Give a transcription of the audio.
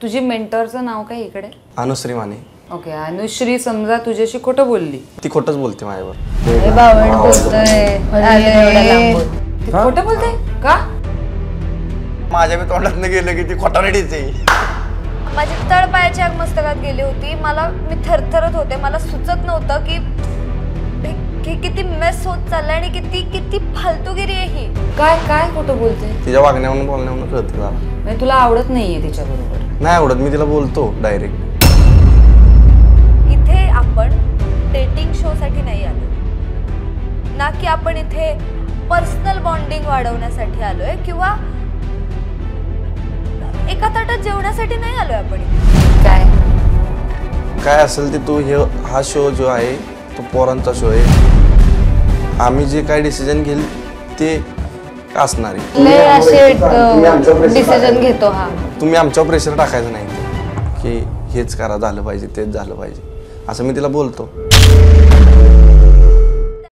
तुझी मेंटरचं नाव काय इकडे? अनुश्री माने. ओके. अनुश्री समजा तुझ्याशी खोटं बोलली, ती खोटंच बोलते माझ्यावर. ती खोटं बोलते का? माझ्या बी तोंडातनं गेलं की ती खोटारडीच आहे. माझी तळपायाची आग मस्तकात गेली होती. मी थरथरत होते. मला सुचत नव्हतं की किती मेस होत चाललाय आणि किती फालतूगिरी आहे ही. काय काय खोटं बोलते? तिच्या वागण्यावरून बोलण्यावरून कळतं जरा. म्हणजे तुला आवडत नाहीये तिच्या बरोबर? नाही आवडत, मी तिला बोलतो डायरेक्ट. इथे आपण डेटिंग शो साठी नाही आलो ना, की आपण इथे पर्सनल बॉन्डिंग वाढवण्यासाठी आलोय किंवा एका ताटात जेवण्यासाठी नाही आलोय आपण. काय काय असेल ते तू हा शो जो आहे तो पोरांचा शो आहे. आम्ही जे काय डिसिजन घेईल ते असणार आहे. डिसिजन घेतो हा. तुम्ही आमच्यावर प्रेशर टाकायचं नाही की हेच करा, झालं पाहिजे, तेच झालं पाहिजे, असं मी तिला बोलतो.